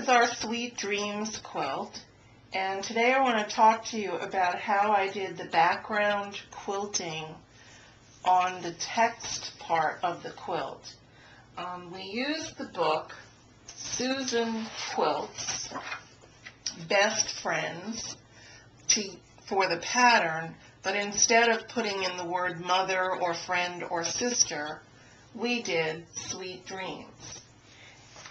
is our Sweet Dreams quilt, and today I want to talk to you about how I did the background quilting on the text part of the quilt. We used the book Susan Quilt's Best Friends for the pattern, but instead of putting in the word mother or friend or sister, we did Sweet Dreams.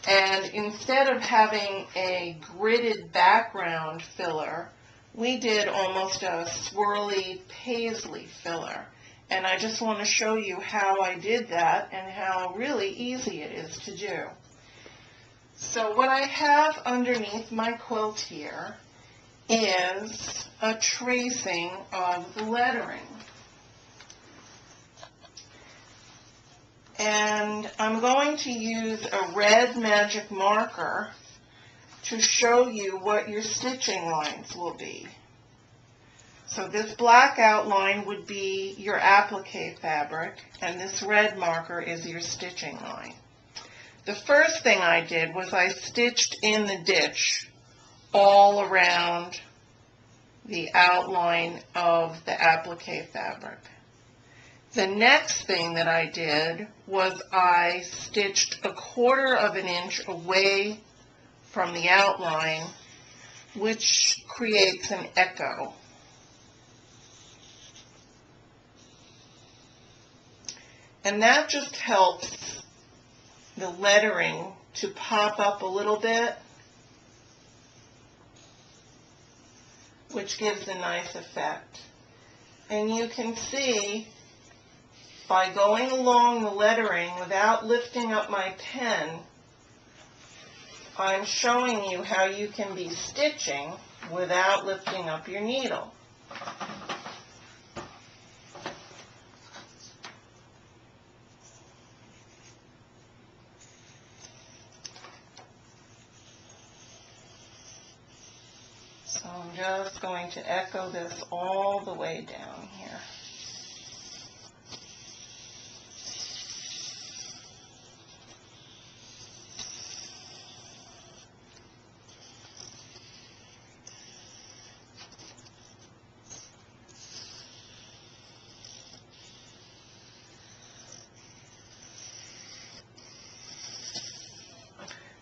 And instead of having a gridded background filler, we did almost a swirly paisley filler. And I just want to show you how I did that and how really easy it is to do. So what I have underneath my quilt here is a tracing of the lettering. And I'm going to use a red magic marker to show you what your stitching lines will be. So this black outline would be your applique fabric, and this red marker is your stitching line. The first thing I did was I stitched in the ditch all around the outline of the applique fabric. The next thing that I did was I stitched 1/4 of an inch away from the outline, which creates an echo. And that just helps the lettering to pop up a little bit, which gives a nice effect. And you can see by going along the lettering without lifting up my pen, I'm showing you how you can be stitching without lifting up your needle. So I'm just going to echo this all the way down here.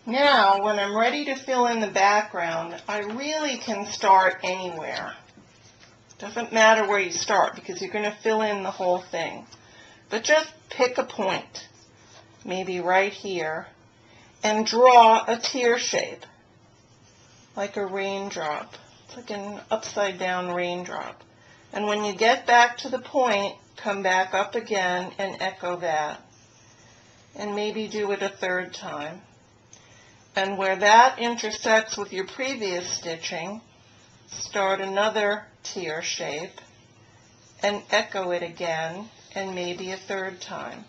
Now, when I'm ready to fill in the background, I really can start anywhere. Doesn't matter where you start because you're going to fill in the whole thing. But just pick a point, maybe right here, and draw a tear shape, like a raindrop. It's like an upside down raindrop. And when you get back to the point, come back up again and echo that. And maybe do it a 3rd time. And where that intersects with your previous stitching, start another tear shape and echo it again, and maybe a 3rd time.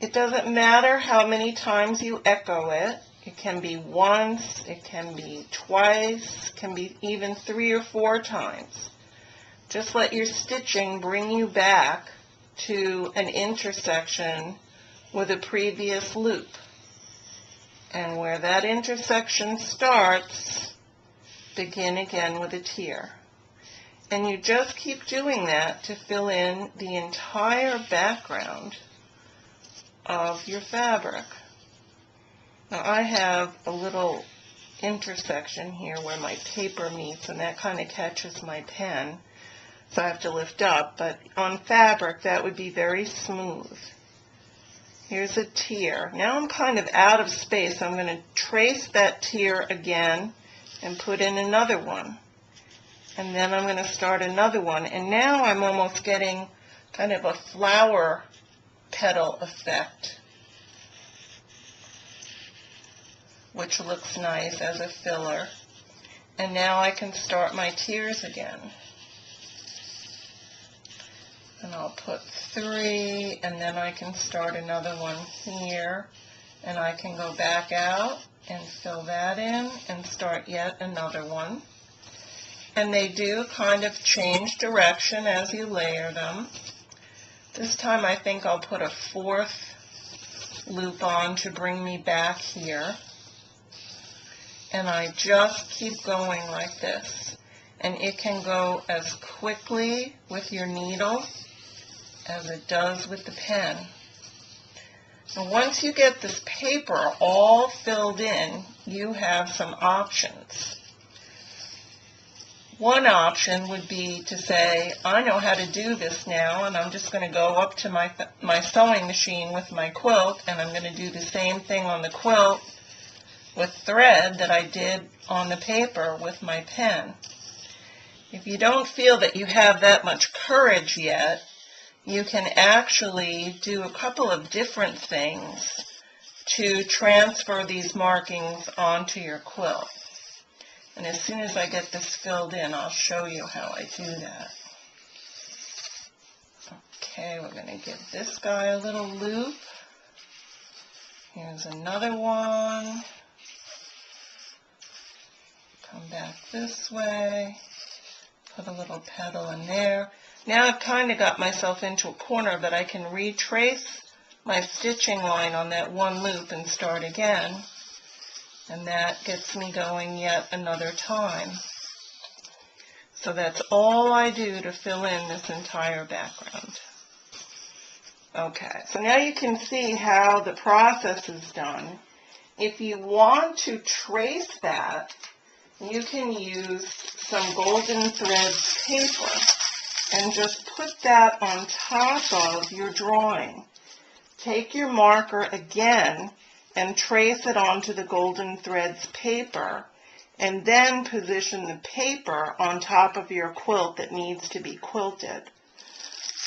It doesn't matter how many times you echo it. It can be once, it can be twice, it can be even 3 or 4 times. Just let your stitching bring you back to an intersection with a previous loop. And where that intersection starts, begin again with a tear. And you just keep doing that to fill in the entire background of your fabric. Now I have a little intersection here where my paper meets, and that kind of catches my pen, so I have to lift up. But on fabric, that would be very smooth. Here's a tear. Now I'm kind of out of space. I'm going to trace that tear again and put in another one. And then I'm going to start another one. And now I'm almost getting kind of a flower petal effect, which looks nice as a filler. And now I can start my tears again. And I'll put 3, and then I can start another one here, and I can go back out and fill that in and start yet another one. And they do kind of change direction as you layer them. This time I think I'll put a 4th loop on to bring me back here. and I just keep going like this. And it can go as quickly with your needle as it does with the pen. And once you get this paper all filled in, you have some options. One option would be to say, I know how to do this now, and I'm just going to go up to my sewing machine with my quilt, and I'm going to do the same thing on the quilt with thread that I did on the paper with my pen. If you don't feel that you have that much courage yet, you can actually do a couple of different things to transfer these markings onto your quilt. And as soon as I get this filled in, I'll show you how I do that. Okay, we're going to give this guy a little loop. Here's another one. Come back this way. Put a little petal in there. Now I've kind of got myself into a corner, but I can retrace my stitching line on that one loop and start again. And that gets me going yet another time. So that's all I do to fill in this entire background. Okay, so now you can see how the process is done. If you want to trace that, you can use some golden thread paper and just put that on top of your drawing. Take your marker again and trace it onto the golden threads paper, and then position the paper on top of your quilt that needs to be quilted.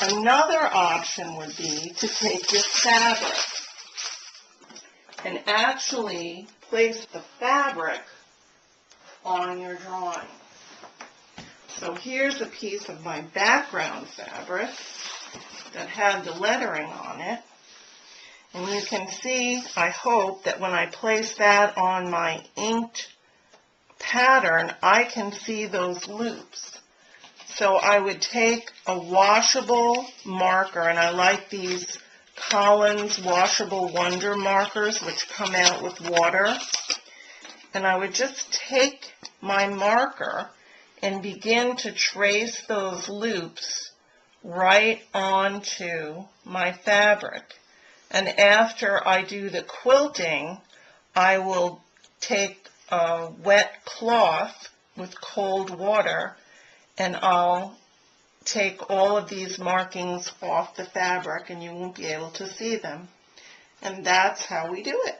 Another option would be to take your fabric and actually place the fabric on your drawing. So here's a piece of my background fabric that had the lettering on it. And you can see, I hope, that when I place that on my inked pattern, I can see those loops. So I would take a washable marker, and I like these Collins Washable Wonder markers, which come out with water. And I would just take my marker and begin to trace those loops right onto my fabric. And after I do the quilting, I will take a wet cloth with cold water, and I'll take all of these markings off the fabric, and you won't be able to see them. And that's how we do it.